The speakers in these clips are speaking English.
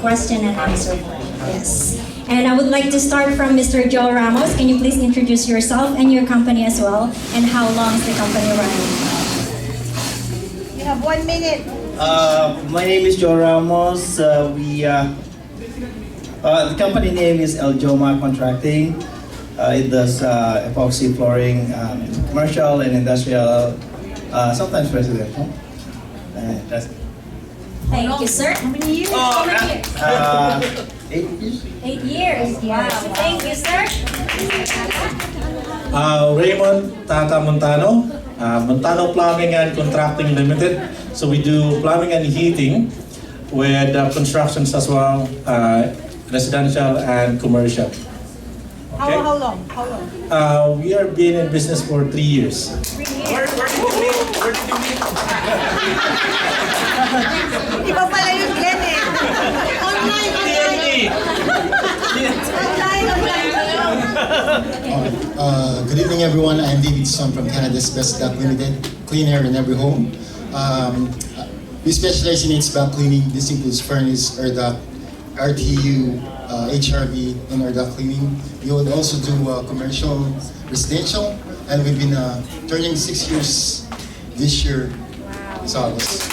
question and answer. Yes. And I would like to start from Mr. Joe Ramos. Can you please introduce yourself and your company as well? And how long is the company running? You have 1 minute. My name is Joe Ramos. The company name is El Joma Contracting. It does epoxy flooring, commercial and industrial, sometimes residential. Thank you, sir. How many years? 8 years. 8 years. Wow. Thank you, sir. Raymond Tata Montano, Montano Plumbing and Contracting Limited. So we do plumbing and heating with constructions as well, residential and commercial. Okay. How long? How long? We are been in business for 3 years. 3 years. Where did you meet? Iba pala yung Glenn eh. Online. Good evening, everyone. I'm David Son from Canada's Best Duct Limited, clean air in every home. We specialize in HVAC cleaning. This includes furnace, air duct, RTU, HRV, and air duct cleaning. We would also do commercial, residential, and we've been turning 6 years this year. It's August.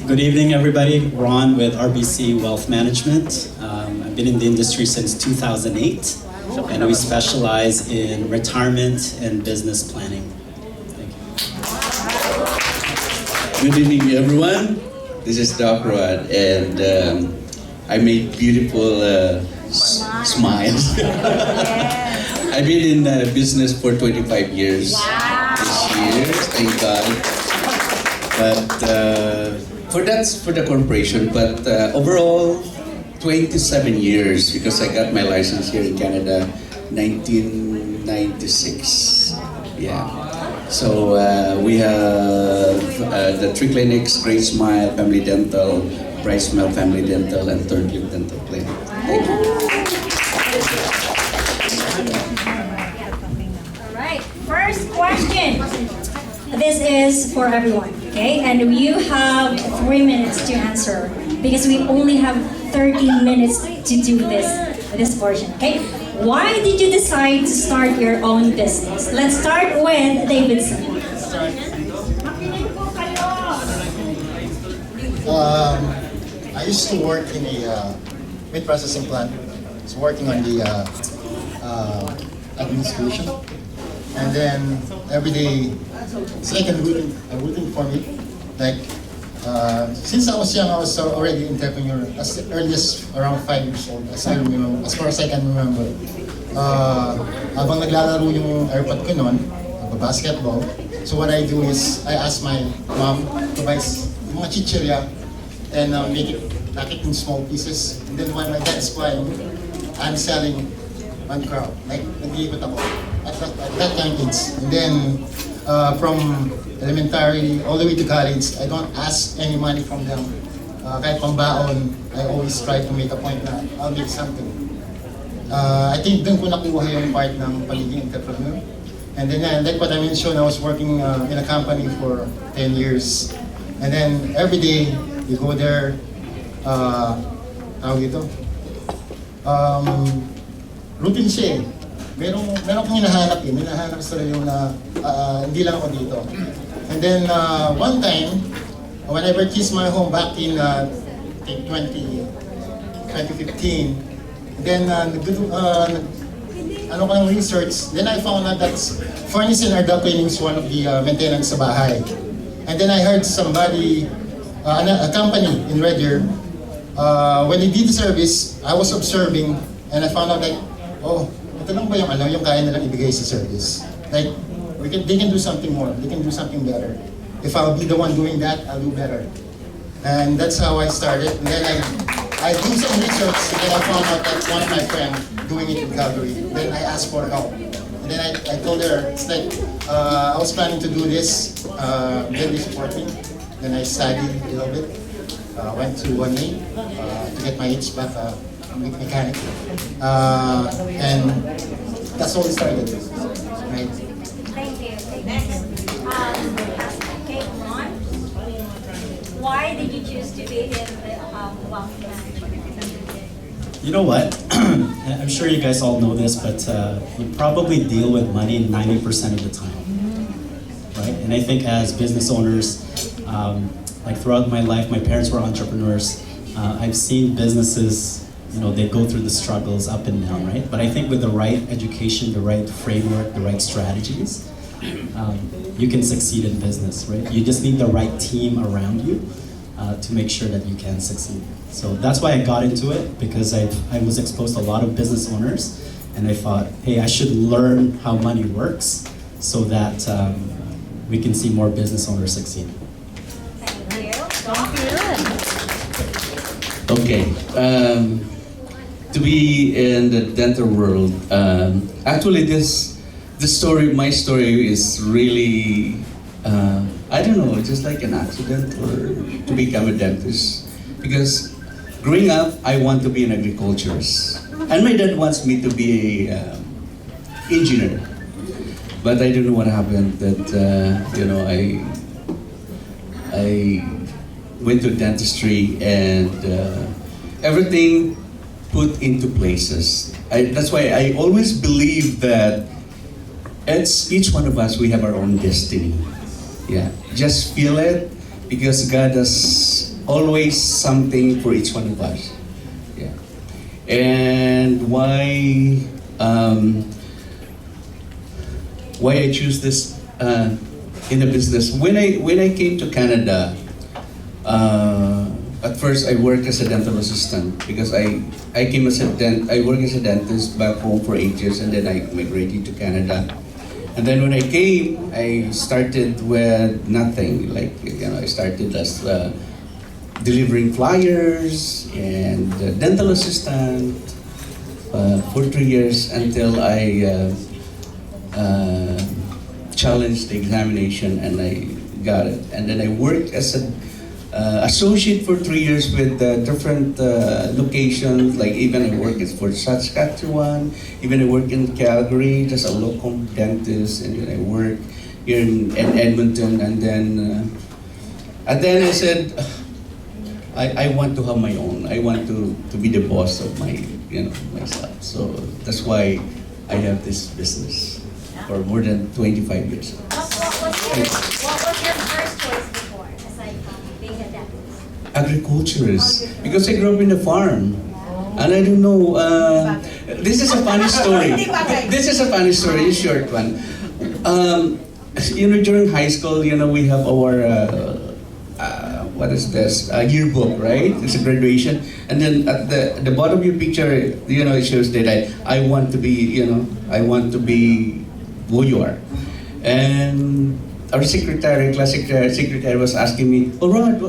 Good evening, everybody. Ron with RBC Wealth Management. I've been in the industry since 2008, and we specialize in retirement and business planning. Thank you. Good evening, everyone. This is Doc Rod, and I make beautiful smiles. I've been in business for 25 years this year, thank God. But that's for the corporation, but overall, 27 years because I got my license here in Canada, 1996. Yeah. So we have the 3 clinics: Great Smile, Family Dental, Bright Smile Family Dental, and Third Loop Dental Clinic. Thank you. All right. First question. This is for everyone, okay? And you have 3 minutes to answer because we only have 30 minutes to do this portion, okay? Why did you decide to start your own business? Let's start with Davidson. I used to work in a meat processing plant. I was working on the administration. And then every day, it's like a routine for me. Like, since I was young, I was already an entrepreneur as early as around 5 years old, as far as I can remember. Habang naglalaro yung airpod ko noon, basketball. So what I do is, I ask my mom to buy yung mga chichirya and pack it in small pieces. And then when my dad's flying, I'm selling on crowd. Like, nag-iikot ako at that young age. And then, from elementary all the way to college, I don't ask any money from them. Kahit pambaon, I always try to make a point na I'll make something. I think doon ko nakuha yung part ng pagiging entrepreneur. And then, like what I mentioned, I was working in a company for 10 years. And then, every day, you go there, tawag ito, routine siya eh. Meron kong hinahanap eh. Hinahanap sa sarili na hindi lang ako dito. And then, one time, when I purchased my home back in 2015, then ano ko ng research, then I found out that furnace and air duct cleaning is one of the maintenance sa bahay. And then I heard somebody, a company in Red Deer, when they did the service, I was observing and I found out that, oh, ito lang ba yung kaya nilang ibigay sa service? Like, they can do something more, they can do something better. If I'll be the one doing that, I'll do better. And that's how I started. And then I do some research, and then I found out that one of my friends doing it in Calgary. Then I asked for help. And then I told her, it's like, I was planning to do this, then they support me. Then I studied a little bit, went to 1A to get my HVAC mechanic. And that's how it started. Right? Thank you. Next. Okay, Ron. why did you choose to be in the wealth management? You know what? I'm sure you guys all know this, but you probably deal with money 90% of the time, right? And I think as business owners, like throughout my life, my parents were entrepreneurs. I've seen businesses, they go through the struggles up and down, right? But I think with the right education, the right framework, the right strategies, you can succeed in business, right? You just need the right team around you to make sure that you can succeed. So that's why I got into it, because I was exposed to a lot of business owners, and I thought, hey, I should learn how money works so that we can see more business owners succeed. Okay. To be in the dental world, actually, my story is really, I don't know, just like an accident or to become a dentist. Because growing up, I want to be an agriculturist. And my dad wants me to be a engineer. But I don't know what happened that, I went to dentistry and everything put into places. That's why I always believe that it's each one of us, we have our own destiny. Yeah, just feel it, because God has always something for each one of us. Yeah, and why I choose this in the business. When I came to Canada, at first I worked as a dental assistant, because I worked as a dentist back home for 8 years, and then I migrated to Canada. And then when I came, I started with nothing. I started as delivering flyers and dental assistant for 3 years until I challenged the examination and I got it. And then I worked as an associate for 3 years with different locations. Like even I worked for Saskatchewan, even I worked in Calgary, just a local dentist, and then I worked here in Edmonton. And then I said, I want to have my own. I want to be the boss of myself. So that's why I have this business for more than 25 years. What was your first choice before, aside from being a dentist? Agriculturist, because I grew up in the farm. And I don't know, this is a funny story. This is a funny story, a short one. During high school, we have our, what is this, yearbook, right? It's a graduation. And then at the bottom of your picture, it shows that I want to be, who you are. And our class secretary was asking me, oh Rod,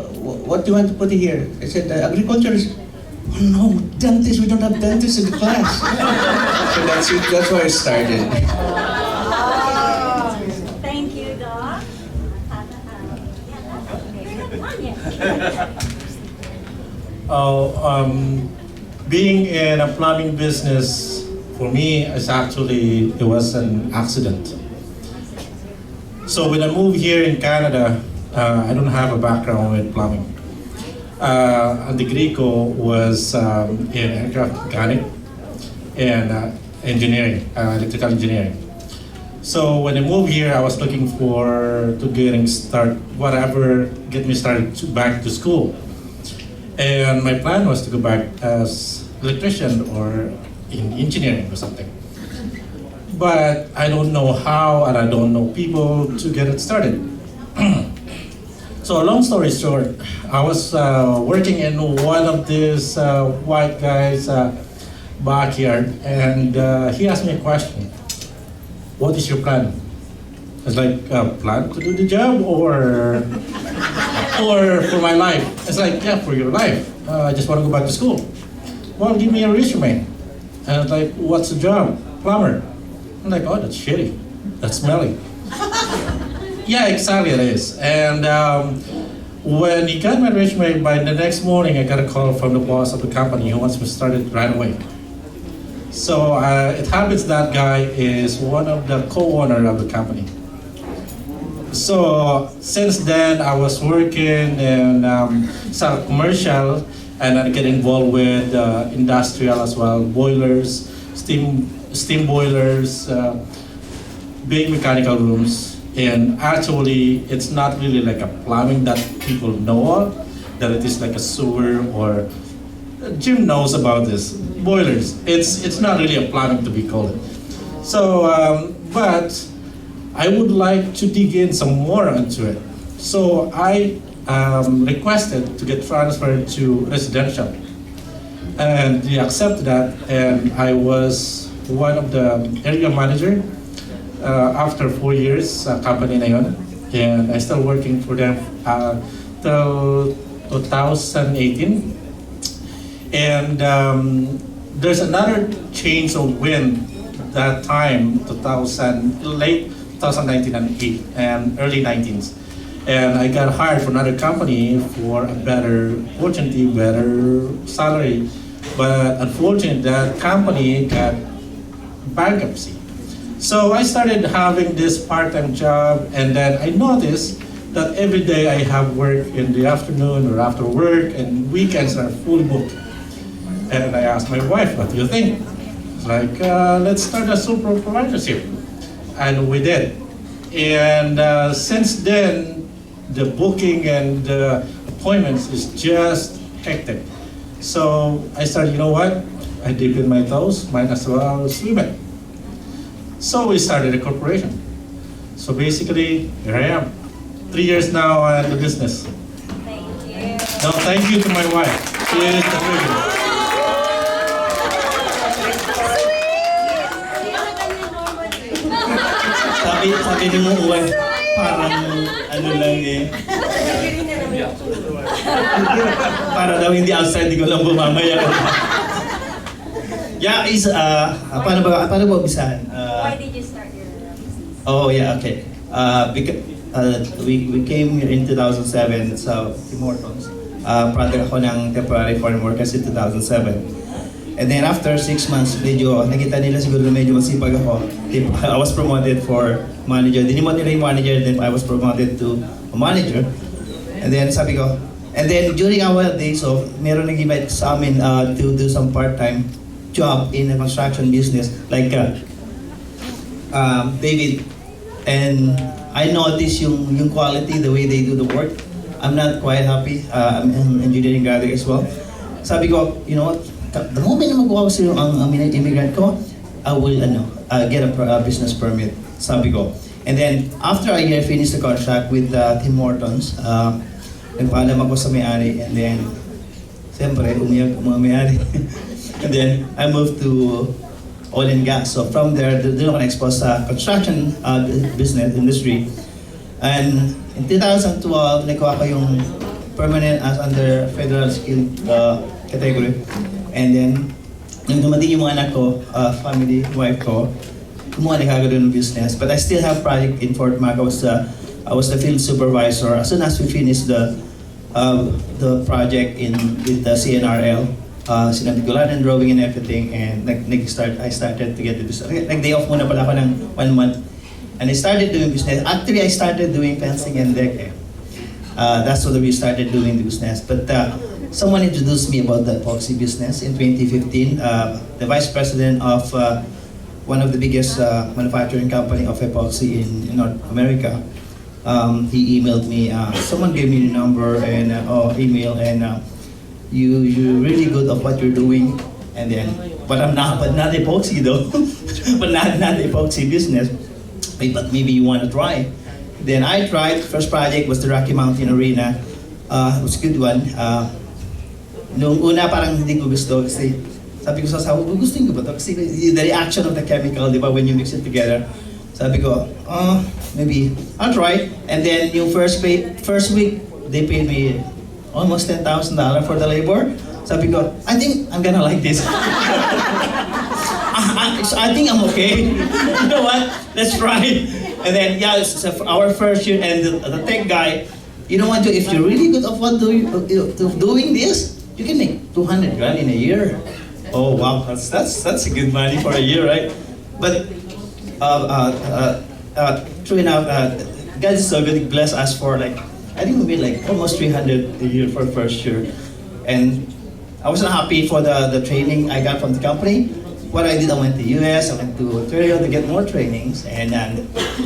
what do you want to put here? I said, agriculturist. Oh no, dentist, we don't have dentists in the class. So that's it, that's why I started. Thank you, Doc. Being in a plumbing business, for me, it was an accident. So when I moved here in Canada, I don't have a background with plumbing. And the degree was in aircraft mechanic and engineering, electrical engineering. So when I moved here, I was looking to get me started back to school. And my plan was to go back as electrician or in engineering or something. But I don't know how, and I don't know people to get it started. So long story short, I was working in one of these white guys' backyard, and he asked me a question. What is your plan? It's like, plan to do the job or for my life? It's like, yeah, for your life. I just want to go back to school. Well, give me a resume. And I was like, what's the job? Plumber. I'm like, oh, that's shitty. That's smelly. Yeah, exactly it is. And when he got my resume, by the next morning, I got a call from the boss of the company who wants me to start it right away. So it happens that guy is one of the co-owner of the company. So since then, I was working in Sarap commercial, and I get involved with industrial as well, boilers, steam boilers, big mechanical rooms. And actually, it's not really like a plumbing that people know of, that it is like a sewer or Jim knows about this boilers. It's not really a plumbing to be called. So, but I would like to dig in some more into it. So I requested to get transferred to residential, and they accepted that, and I was one of the area manager after 4 years sa company na yun, and I still working for them till 2018. And there's another change of wind that time, late 2019 and early 19s. And I got hired for another company for a better opportunity, better salary. But unfortunately, that company got bankruptcy. So I started having this part-time job, and then I noticed that every day I have work in the afternoon or after work, and weekends are fully booked. And I asked my wife, what do you think? It's like, let's start a sole proprietorship. And we did. And since then, the booking and the appointments is just hectic. So I started, you know what? I dip in my toes, might as well swim it. So we started a corporation. So basically, here I am. 3 years now in the business. Thank you. No, thank you to my wife. She is the treasure. Sabi ni mo, Uwan, parang ano lang eh. Para daw hindi outside, di ko lang bumamaya. Yeah, paano ba umpisahan? Why did you start your business? Oh yeah, okay. Because we came here in 2007 sa Tim Hortons. Product ako ng temporary foreign workers in 2007. And then after 6 months, nakita nila siguro na medyo masipag ako. I was promoted for manager. Dinimot nila yung manager, then I was promoted to a manager. And then sabi ko, and then during our days off, meron nag-invite sa amin to do some part-time job in the construction business, like David. And I noticed yung quality, the way they do the work. I'm not quite happy. I'm an engineering graduate as well. Sabi ko, you know what? The moment na magawa ko ang immigrant ko, I will get a business permit. Sabi ko. And then after a year, finish the contract with Tim Hortons. Nagpaalam ako sa may-ari, and then siyempre umiyak ang mga may-ari. And then I moved to oil and gas. So from there, doon ako na-expose sa construction business industry. And in 2012, nakuha ko yung permanent as under federal skill category. And then, nung dumating yung mga anak ko, family, wife ko, kumuha na kagad ng business. But I still have project in Fort Mac. I was the field supervisor. As soon as we finished the project with the CNRL, sinabi ko lahat ng drawing and everything, and I started to get the business. Nag-day off muna pala ako ng 1 month. And I started doing business. Actually, I started doing fencing and deck. That's what we started doing the business. But someone introduced me about the epoxy business in 2015. The vice president of one of the biggest manufacturing company of epoxy in North America. He emailed me. Someone gave me the number and email, and you're really good at what you're doing. And then, but not epoxy though. But not epoxy business. But maybe you want to try. Then I tried. First project was the Rocky Mountain Arena. It was a good one. Nung una parang hindi ko gusto kasi sabi ko sa asawa ko, gusto ko ba ito? Kasi the reaction of the chemical, di ba, when you mix it together. Sabi ko, maybe I'll try. And then yung first week, they paid me almost $10,000 for the labor. Sabi ko, I think I'm gonna like this. I think I'm okay. You know what? Let's try. And then, yeah, it's our first year, and the tech guy, you know what? If you're really good at doing this, you can make 200 grand in a year. Oh wow, that's a good money for a year, right? But true enough, God is so good. He blessed us for like, I think we made like almost 300 a year for first year. And I wasn't happy for the training I got from the company. What I did, I went to US, I went to Ontario to get more trainings. And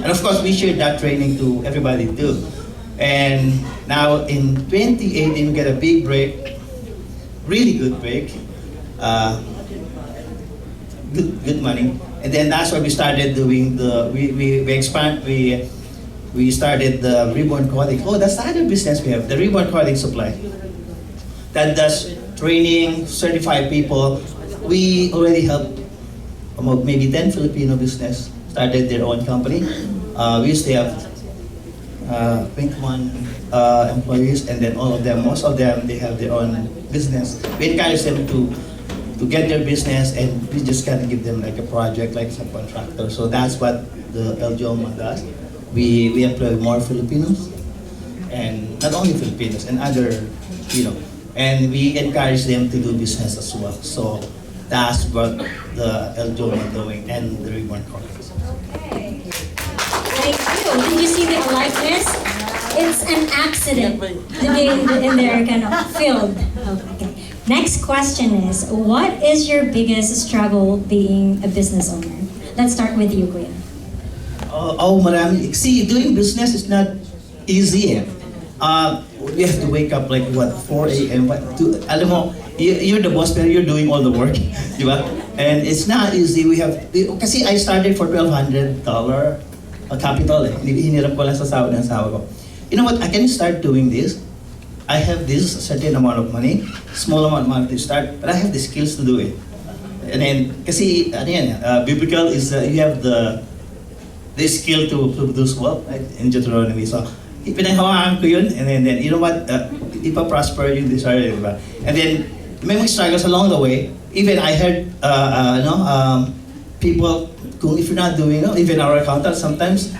of course, we shared that training to everybody too. And now in 2018, we get a big break, really good break. Good money. And then that's why we started doing we started the Reborn Clothing. Oh, that's the other business we have, the Reborn Clothing Supply. That does training, certified people. We already helped about maybe 10 Filipino business started their own company. We used to have 21 employees, and then most of them, they have their own business. We encourage them to get their business, and we just kind of give them like a project, like subcontractor. So that's what the LGOMA does. We employ more Filipinos, and not only Filipinos, and other, and we encourage them to do business as well. So that's what the LGOMA doing, and the Reborn Conference. Okay. Thank you. Did you see the aliveness? It's an accident to be in their kind of field. Okay. Next question is, what is your biggest struggle being a business owner? Let's start with you, Kuya. Marami. See, doing business is not easy. We have to wake up like 4 a.m. Alam mo, you're the boss pero you're doing all the work, di ba? And it's not easy. Kasi I started for $1,200 capital eh. Hinirap ko lang sa sahod ng asawa ko. You know what? I can start doing this. I have this certain amount of money, small amount of money to start, but I have the skills to do it. And then, kasi biblical is you have the skill to produce wealth, right? In Deuteronomy. So, pinanghawakan ko yun, and then you know what? Ipa-prosper yung desire, di ba? And then, may mga struggles along the way. Even I heard, people, kung if you're not doing, even our accountant, sometimes,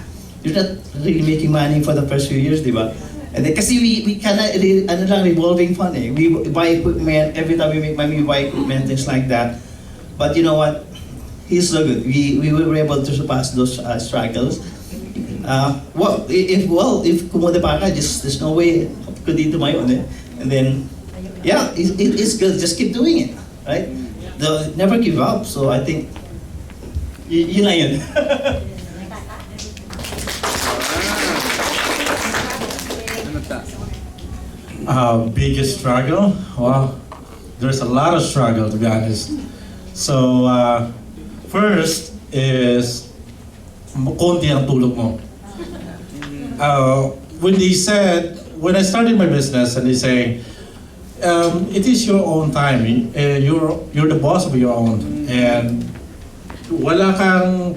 you're not really making money for the first few years, di ba? And then, kasi we kinda, revolving fund eh. We buy equipment, every time we make money, we buy equipment, things like that. But you know what? He's so good. We were able to surpass those struggles. If kumuda pa ka, there's no way ko dito mayon eh. And then, yeah, it's good. Just keep doing it, right? Never give up. So I think, yun na yun. Biggest struggle? Well, there's a lot of struggle, to be honest. So, first is konti ang tulog mo. When I started my business, and they say, it is your own time. You're the boss of your own, and wala kang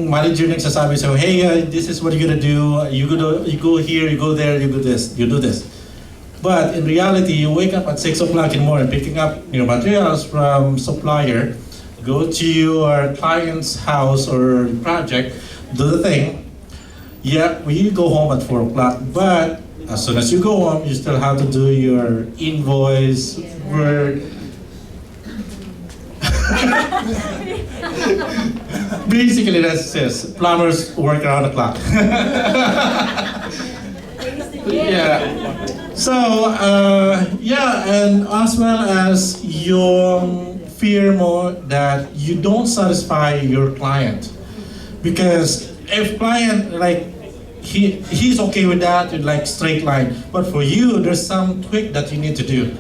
manager nagsasabi sa'yo, hey, this is what you're gonna do. You go here, you go there, you do this. But in reality, you wake up at 6 o'clock in the morning, picking up your materials from supplier, go to your client's house or project, do the thing. Yeah, we go home at 4 o'clock, but as soon as you go home, you still have to do your invoice, work. Basically, that's this. Plumbers work around the clock. Yeah. So, and as well as yung fear mo that you don't satisfy your client. Because if client, like, he's okay with that, like straight line. But for you, there's some tweak that you need to do.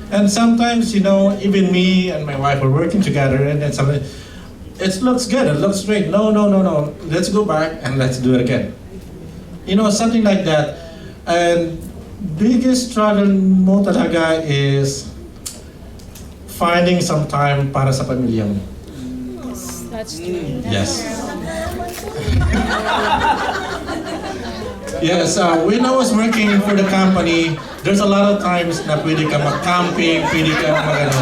And sometimes, even me and my wife are working together, and then something, it looks good, it looks straight. No. Let's go back and let's do it again. Something like that. And biggest struggle mo talaga is finding some time para sa pamilya mo. That's true. Yes. Yes, when I was working for the company, there's a lot of times na pwede ka mag-camping, pwede ka mag-ano.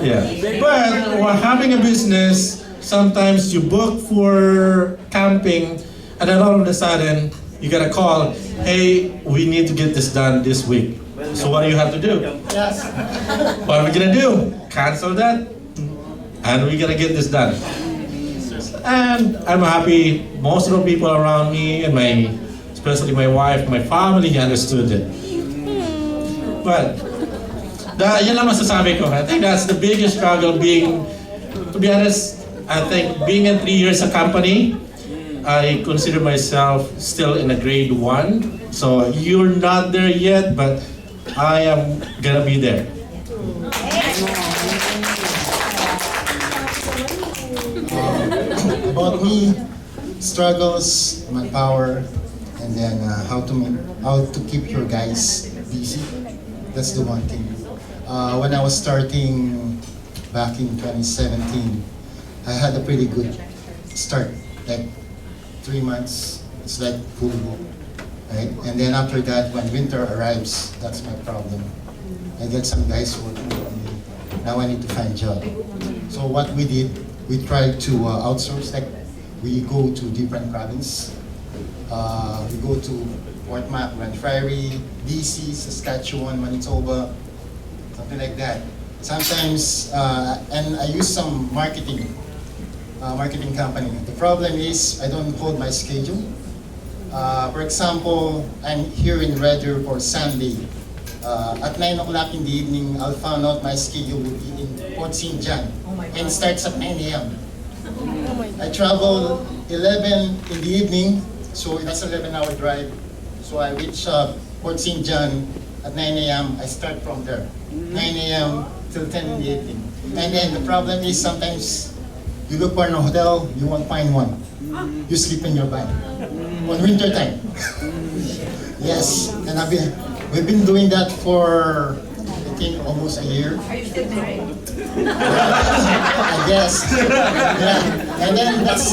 Yeah. But while having a business, sometimes you book for camping, and then all of a sudden, you get a call, hey, we need to get this done this week. So what do you have to do? Yes. What are we gonna do? Cancel that, and we're gonna get this done. And I'm happy most of the people around me and especially my wife, my family understood it. But, yun lang masasabi ko. I think that's the biggest struggle to be honest, I think being in 3 years a company, I consider myself still in a grade 1. So you're not there yet, but I am gonna be there. About me, struggles, manpower, and then how to keep your guys busy. That's the one thing. When I was starting back in 2017, I had a pretty good start. Like 3 months, it's like full book, right? And then after that, when winter arrives, that's my problem. I get some guys working with me. Now I need to find a job. So what we did, we tried to outsource. Like we go to different provinces. We go to Fort Mac, Grand Prairie, BC, Saskatchewan, Manitoba, something like that. Sometimes, and I use some marketing company. The problem is I don't hold my schedule. For example, I'm here in Red Deer for Sunday. At 9 o'clock in the evening, I'll find out my schedule will be in Port St. John, and it starts at 9 a.m. I travel 11 in the evening, so that's an 11-hour drive. So I reach Port St. John at 9 a.m. I start from there, 9 a.m. till 10 in the evening. And then the problem is sometimes you look for a hotel, you won't find one. You sleep in your bed on winter time. Yes, and we've been doing that for I think almost a year. Are you still married? I guess. Yeah. And then that's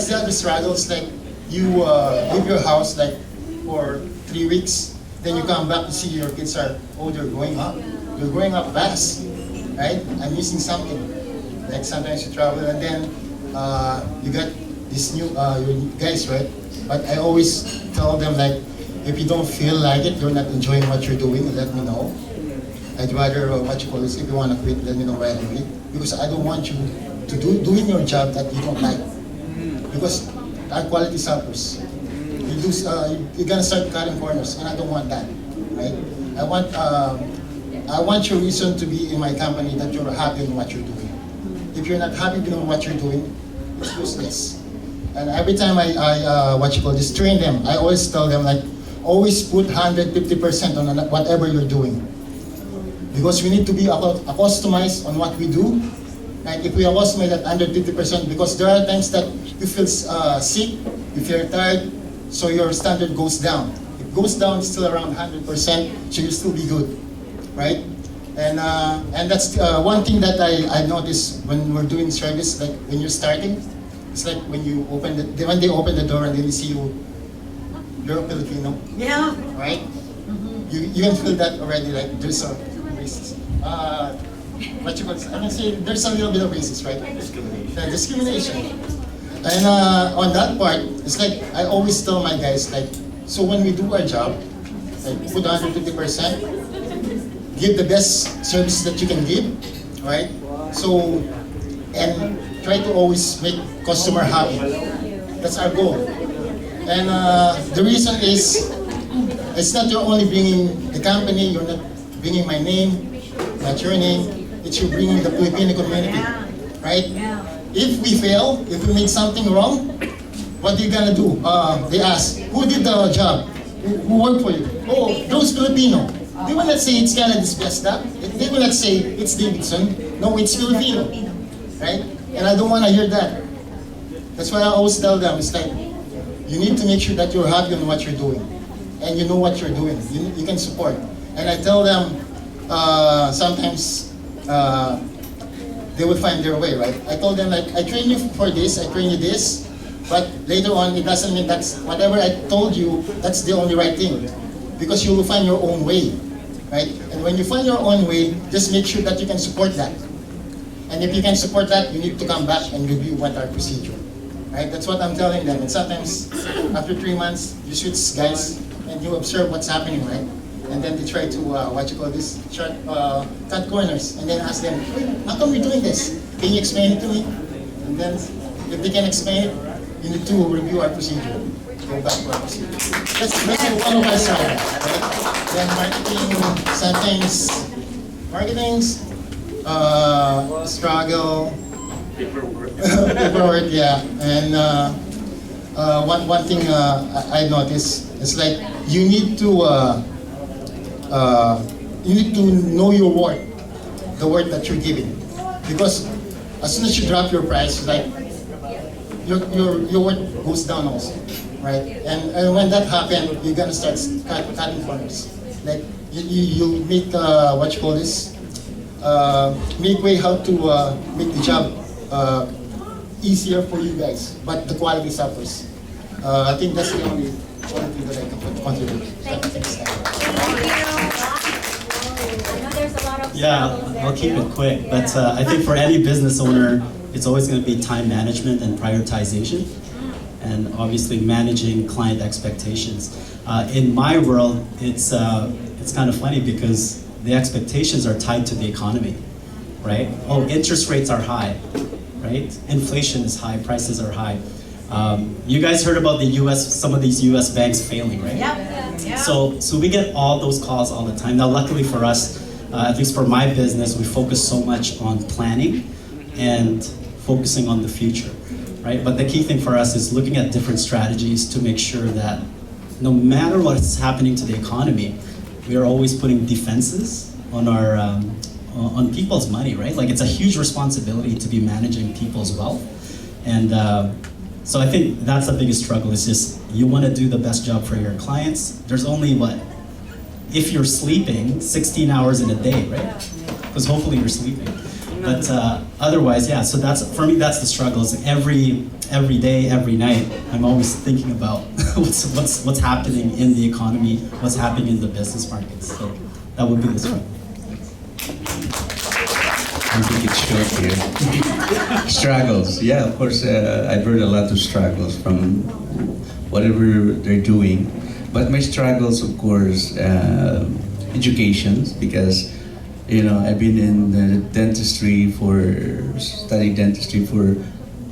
the other struggles. Like you leave your house like for 3 weeks, then you come back to see your kids are they're growing up. They're growing up fast, right? I'm missing something. Like sometimes you travel and then you got this new guys, right? But I always tell them like, if you don't feel like it, you're not enjoying what you're doing, let me know. I'd rather, if you want to quit, let me know right away. Because I don't want you to doing your job that you don't like. Because our quality suffers. You're gonna start cutting corners, and I don't want that, right? I want your reason to be in my company that you're happy in what you're doing. If you're not happy doing what you're doing, it's useless. And every time I train them, I always tell them like, always put 150% on whatever you're doing. Because we need to be accustomed on what we do. Like if we are accustomed at 150%, because there are times that you feel sick, you feel tired, so your standard goes down. It goes down still around 100%, so you'll still be good, right? And that's one thing that I noticed when we're doing service, like when you're starting, it's like when they open the door and then they see you're a Filipino. Yeah. Right? You can feel that already, like there's a racist. What you call it? I can say there's a little bit of racist, right? Discrimination. And on that part, it's like I always tell my guys, like, so when we do our job, like put 150%, give the best service that you can give, right? So, and try to always make customer happy. That's our goal. And the reason is, it's not you're only bringing the company, you're not bringing my name, not your name, it's you bringing the Filipino community, right? If we fail, if we make something wrong, what are you gonna do? They ask, who did the job? Who worked for you? Oh, those Filipino. They will not say it's Canada's best that. They will not say it's Davidson. No, it's Filipino, right? And I don't want to hear that. That's why I always tell them, it's like, you need to make sure that you're happy on what you're doing. And you know what you're doing. You can support. And I tell them, sometimes they will find their way, right? I told them, like, I train you for this, I train you this, but later on, it doesn't mean that's, whatever I told you, that's the only right thing. Because you will find your own way, right? And when you find your own way, just make sure that you can support that. And if you can support that, you need to come back and review what our procedure, right? That's what I'm telling them. And sometimes, after 3 months, you switch guys and you observe what's happening, right? And then they try to, cut corners. And then ask them, how come we're doing this? Can you explain it to me? And then, if they can explain it, you need to review our procedure. Go back to our procedure. That's one of my side. Right? Then marketing's struggle. Paperwork, yeah. And one thing I noticed is like you need to know your worth, the word that you're giving, because as soon as you drop your price, like your worth goes down also, right? And when that happens, you're gonna start cutting corners. Like you make what you call this, make way how to make the job easier for you guys, but the quality suffers. I think that's the only thing that I can contribute. Thanks. I know there's a lot of Yeah, struggles there I'll keep too. it quick, but I think for any business owner, it's always going to be time management and prioritization, and obviously managing client expectations. In my world, it's kind of funny because the expectations are tied to the economy, right? Oh, interest rates are high, right? Inflation is high, prices are high. You guys heard about the U.S., some of these U.S. banks failing, right? Yeah. So we get all those calls all the time. Now, luckily for us, at least for my business, we focus so much on planning and focusing on the future, right? But the key thing for us is looking at different strategies to make sure that no matter what's happening to the economy, we are always putting defenses on our on people's money, right? Like it's a huge responsibility to be managing people's wealth, and so I think that's the biggest struggle. Is just you want to do the best job for your clients. There's only if you're sleeping 16 hours in a day, right? Because hopefully you're sleeping. But otherwise, yeah. So that's for me. That's the struggle. Is every day, every night, I'm always thinking about what's happening in the economy, what's happening in the business markets. So that would be the struggle. I think it's short here. Struggles, yeah, of course, I've heard a lot of struggles from whatever they're doing. But my struggles, of course, education, because, I've been in studied dentistry for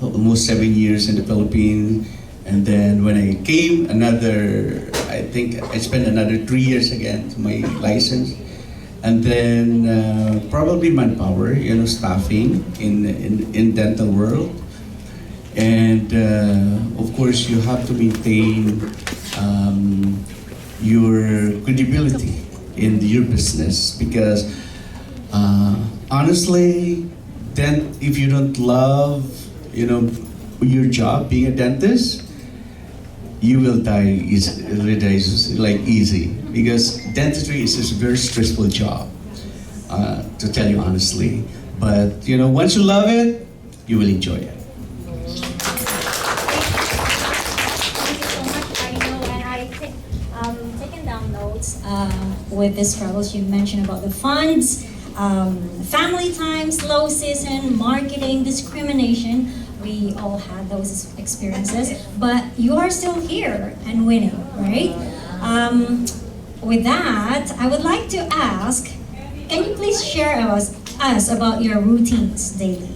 almost 7 years in the Philippines. And then when I came, I think I spent another 3 years again to my license. And then probably manpower, staffing in dental world. And of course, you have to maintain your credibility in your business, because honestly, then if you don't love, your job being a dentist, you will die easy, because dentistry is a very stressful job, to tell you honestly. But once you love it, you will enjoy it. Thank you so much. I know, and I taken down notes with the struggles you mentioned about the funds, family time, slow season, marketing, discrimination. We all had those experiences, but you are still here and winning, right? With that, I would like to ask, can you please share us about your routines daily?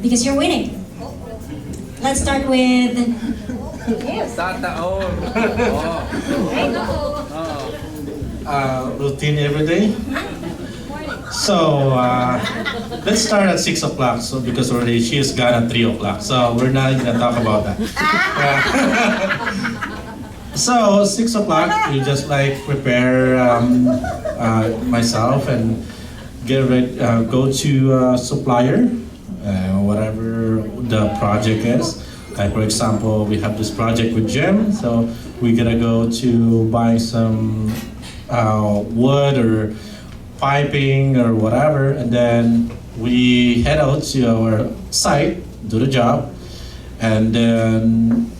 Because you're winning. Let's start with Routine every day. So let's start at 6 o'clock. So because already she is gone at 3 o'clock. So we're not gonna talk about that. So 6 o'clock, we just prepare myself and get ready. Go to supplier, whatever the project is. Like for example, we have this project with Jim, so we're gonna go to buy some wood or piping or whatever, and then we head out to our site, do the job, and then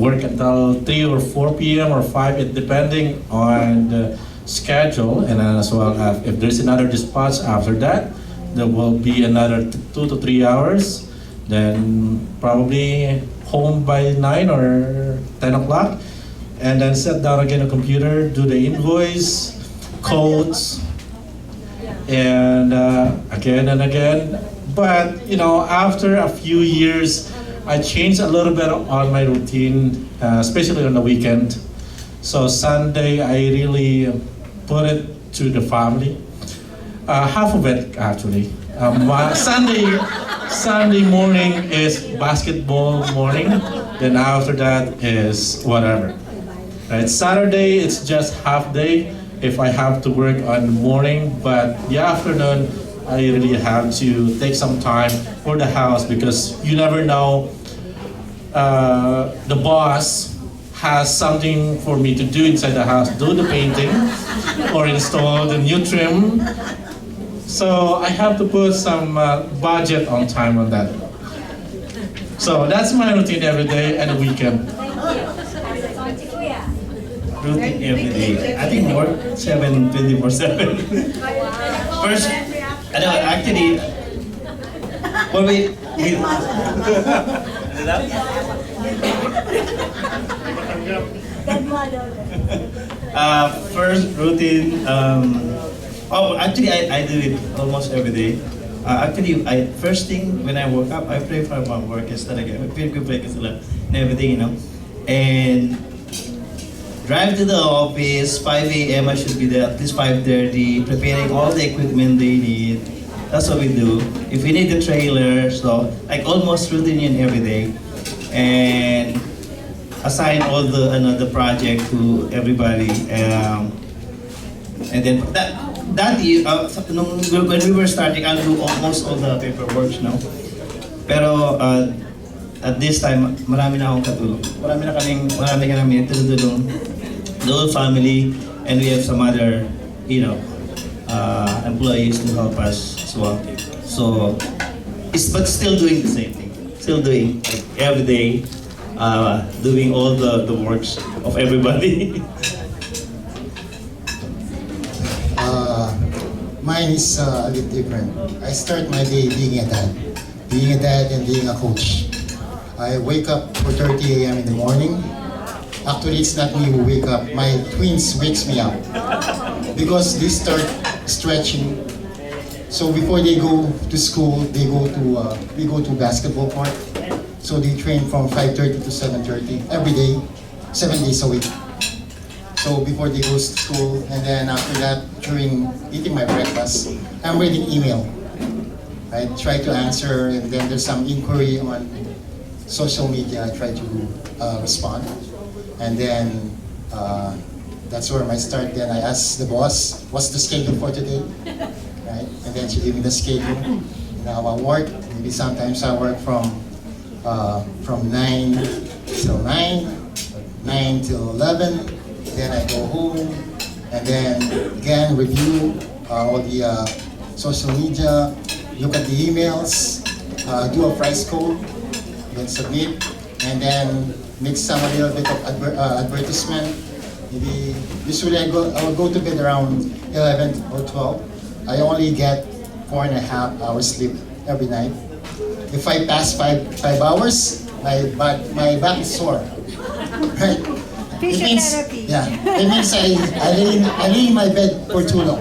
work until 3 or 4 p.m. or 5, depending on the schedule, and then as well as if there's another dispatch after that, there will be another 2 to 3 hours. Then probably home by 9 or 10 o'clock, and then sit down again on the computer, do the invoice, codes, and again and again, But after a few years, I changed a little bit on my routine, especially on the weekend. So Sunday, I really put it to the family. Half of it actually. Sunday morning is basketball morning. Then after that is whatever. Right? Saturday, it's just half day if I have to work on the morning, but the afternoon, I really have to take some time for the house because you never know. The boss has something for me to do inside the house, do the painting or install the new trim. So I have to put some budget on time on that. So that's my routine every day and the weekend. Routine every day. I think more 24/7. First, actually, well, first routine. Actually, I do it almost every day. Actually, first thing when I woke up, I pray for my work talaga. I pray kasi lang and everything, and drive to the office. 5 a.m. I should be there at least 5:30, preparing all the equipment they need. That's what we do. If we need the trailer, so like almost routine yun every day, and assign all the project to everybody. And then that year, when we were starting, I'll do almost all the paperwork, Pero at this time, marami na akong katulong. Marami ka namin tulong. The whole family, and we have some other, employees to help us as well. So, but still doing the same thing. Still doing like every day, doing all the works of everybody. Mine is a bit different. I start my day being a dad and being a coach. I wake up 4:30 a.m. in the morning. Actually, it's not me who wake up. My twins wakes me up because they start stretching. So before they go to school, we go to basketball court. So they train from 5:30 to 7:30 every day, 7 days a week. So before they go to school, and then after that, during eating my breakfast, I'm reading email. I try to answer, and then there's some inquiry on social media. I try to respond, and then that's where I start. Then I ask the boss, "What's the schedule for today?" Right, and then she give me the schedule. Now I work. Maybe sometimes I work from 9 till 9, 9 till 11. Then I go home, and then again review all the social media, look at the emails, do a price code, then submit, and then make a little bit of advertisement. Maybe usually I will go to bed around 11 or 12. I only get 4.5 hours sleep every night. If I pass five hours, my back is sore. Right? Physiotherapy. It means I lay in my bed for too long.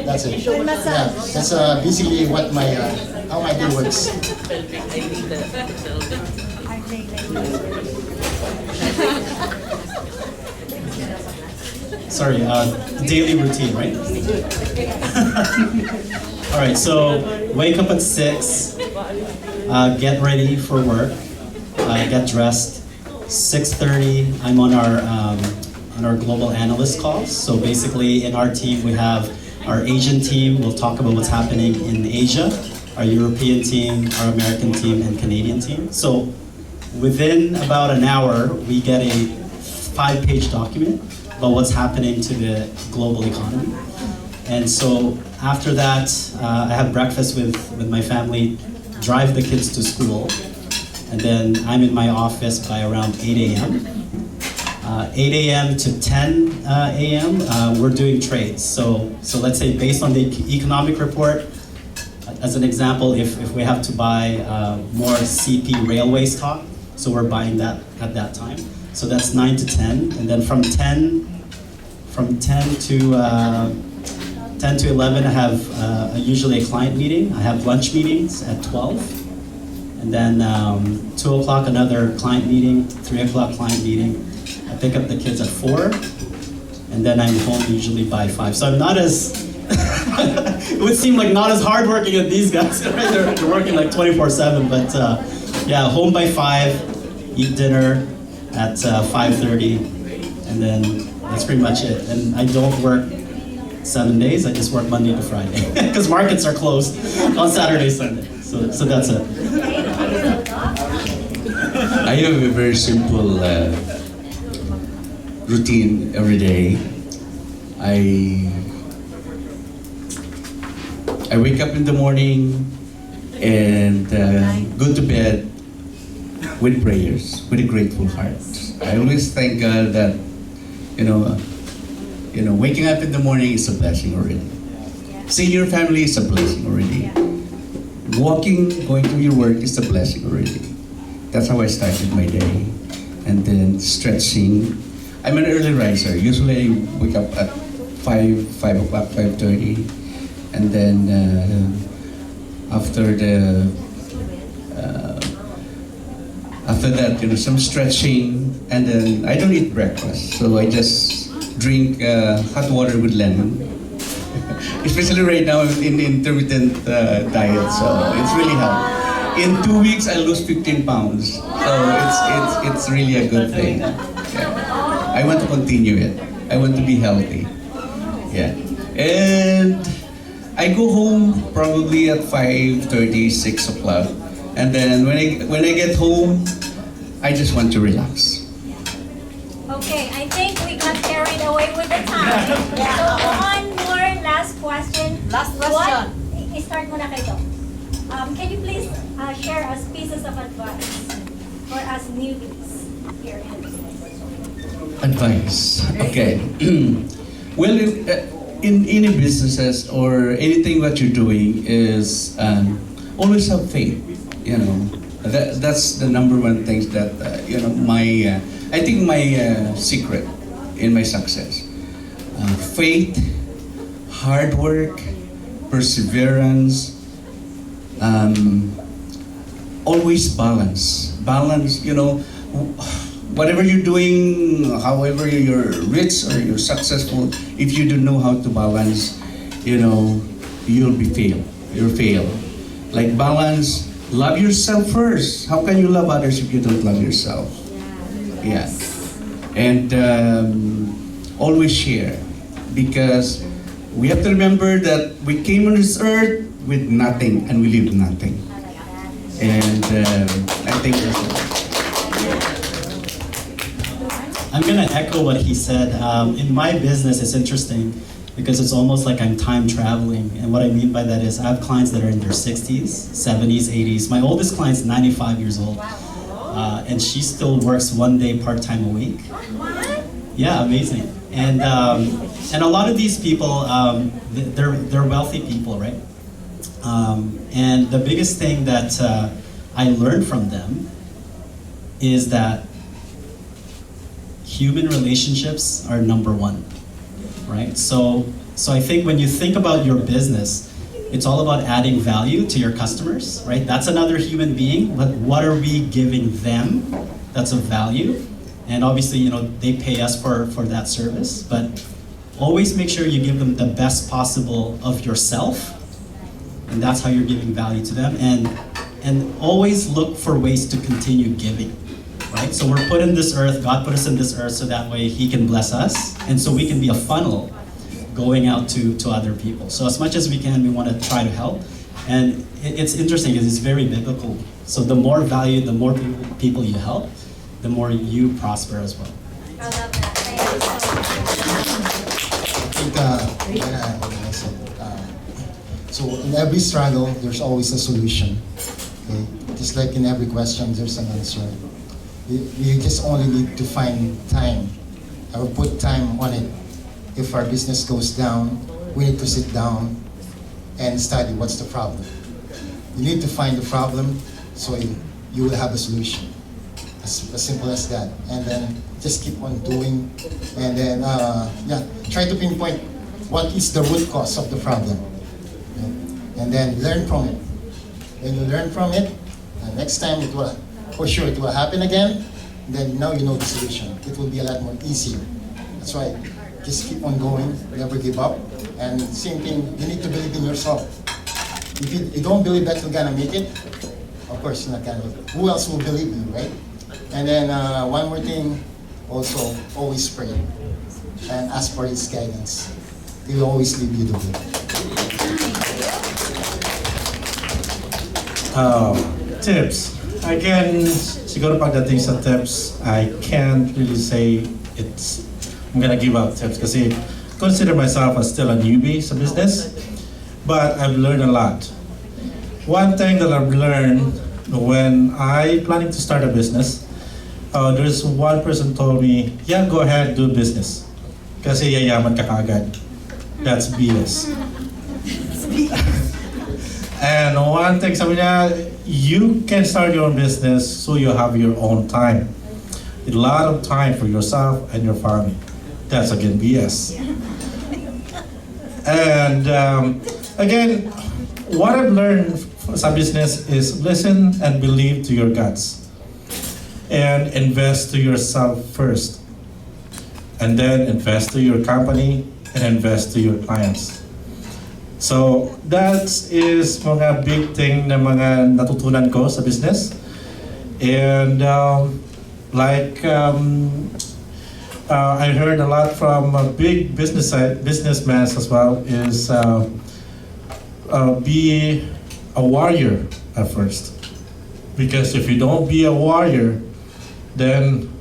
That's it. Yeah, that's basically what how my day works. Sorry, daily routine, right? All right, so wake up at 6, get ready for work, get dressed. 6:30, I'm on our global analyst calls. So basically, in our team, we have our Asian team. We'll talk about what's happening in Asia, our European team, our American team, and Canadian team. So within about an hour, we get a 5-page document about what's happening to the global economy. And so after that, I have breakfast with my family, drive the kids to school. And then I'm in my office by around 8 a.m. 8 a.m. to 10 a.m. We're doing trades. So let's say based on the economic report, as an example, if we have to buy more CP railway stock, so we're buying that at that time. So that's 9 to 10, and then from 10 to 10 to 11, I have usually a client meeting. I have lunch meetings at 12. And then 2 o'clock, another client meeting. 3 o'clock, client meeting. I pick up the kids at 4. And then I'm home usually by 5. So I'm not as, it would seem like not as hardworking as these guys. Right? They're working like 24/7. But yeah, home by 5, eat dinner at 5:30. And then that's pretty much it. And I don't work 7 days, I just work Monday to Friday. Because markets are closed on Saturday, Sunday. So that's it. I have a very simple routine every day. I wake up in the morning and go to bed with prayers, with a grateful heart. I always thank God that, waking up in the morning is a blessing already. Seeing your family is a blessing already. Walking, going to your work is a blessing already. That's how I started my day. And then stretching. I'm an early riser. Usually I wake up at 5 o'clock, 5:30. And then after that, some stretching. And then I don't eat breakfast. So I just drink hot water with lemon. Especially right now I'm in intermittent diet, so it's really helped. In 2 weeks, I lose 15 pounds, so it's really a good thing. Yeah. I want to continue it. I want to be healthy. Yeah, and I go home probably at 5:30, 6 o'clock, and then when I get home, I just want to relax. Okay, I think we got carried away with the time. So one more last question. Last question. Start muna kayo. Can you please share us pieces of advice for us newbies here in the business? Advice. Okay. Well, in any businesses or anything that you're doing is always have faith. That's the number one thing that I think my secret in my success. Faith, hard work, perseverance, always balance. Balance, whatever you're doing, however you're rich or you're successful, if you don't know how to balance, you'll fail. You'll fail. Like balance, love yourself first. How can you love others if you don't love yourself? Yeah. And always share, because we have to remember that we came on this earth with nothing and we leave nothing. And I think that's it. I'm gonna echo what he said. In my business, it's interesting because it's almost like I'm time traveling. And what I mean by that is I have clients that are in their 60s, 70s, 80s. My oldest client's 95 years old. And she still works 1 day part-time a week. Yeah, amazing. And a lot of these people, they're wealthy people, right? And the biggest thing that I learned from them is that human relationships are number one, right? So I think when you think about your business, it's all about adding value to your customers, right? That's another human being, but what are we giving them that's of value? And obviously, they pay us for that service, but always make sure you give them the best possible of yourself, and that's how you're giving value to them. And always look for ways to continue giving, right? So we're put in this earth, God put us in this earth so that way He can bless us, and so we can be a funnel going out to other people. So as much as we can, we want to try to help. And it's interesting because it's very biblical. So the more value, the more people you help, the more you prosper as well. I love that. Thank you so much. So in every struggle, there's always a solution. Okay? Just like in every question, there's an answer. We just only need to find time. I will put time on it. If our business goes down, we need to sit down and study what's the problem. You need to find the problem so you will have a solution. As simple as that. And then just keep on doing. And then, try to pinpoint what is the root cause of the problem. And then learn from it. When you learn from it, next time it will, for sure, it will happen again. Then now you know the solution. It will be a lot more easier. That's why just keep on going, never give up. And same thing, you need to believe in yourself. If you don't believe that you're gonna make it, of course you're not gonna make it. Who else will believe you, right? And then one more thing, also always pray and ask for His guidance. He will always lead you the way. Tips. Again, siguro pagdating sa tips, I can't really say I'm gonna give out tips kasi consider myself as still a newbie sa business, but I've learned a lot. One thing that I've learned when I planning to start a business, there's one person told me, yeah, go ahead, do business. Kasi yayaman ka kaagad. That's BS. And one thing, sabi niya, you can start your own business so you have your own time. A lot of time for yourself and your family. That's again BS. And again, what I've learned sa business is listen and believe to your guts. And invest to yourself first. And then invest to your company and invest to your clients. So that is mga big thing na mga natutunan ko sa business. And I heard a lot from big businessmen as well is be a warrior at first. Because if you don't be a warrior, then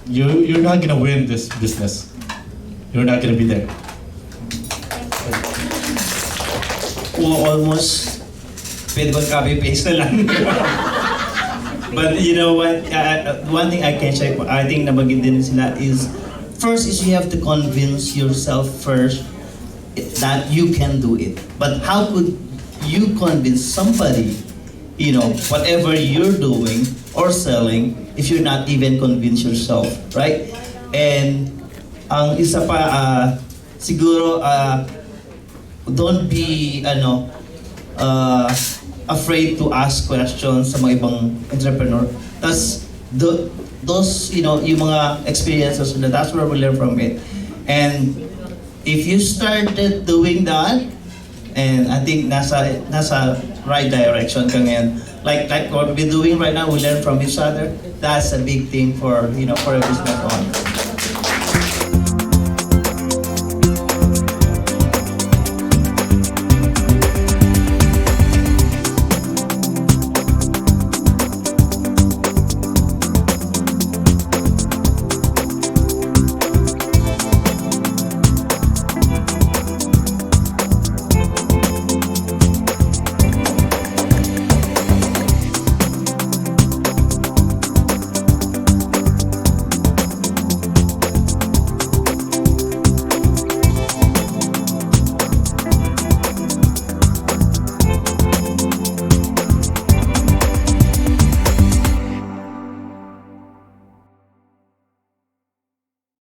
you're not gonna win this business. You're not gonna be there. Almost pwede ba copy-paste na lang? But you know what, one thing I can share, I think nabagin din sila is, first is you have to convince yourself first that you can do it. But how could you convince somebody, whatever you're doing or selling, if you're not even convinced yourself, right? And ang isa pa, siguro, don't be afraid to ask questions sa mga ibang entrepreneur. That's those yung mga experiences, that's where we learn from it. And if you started doing that, and I think nasa right direction ka ngayon. Like what we're doing right now, we learn from each other. That's a big thing for for a business owner.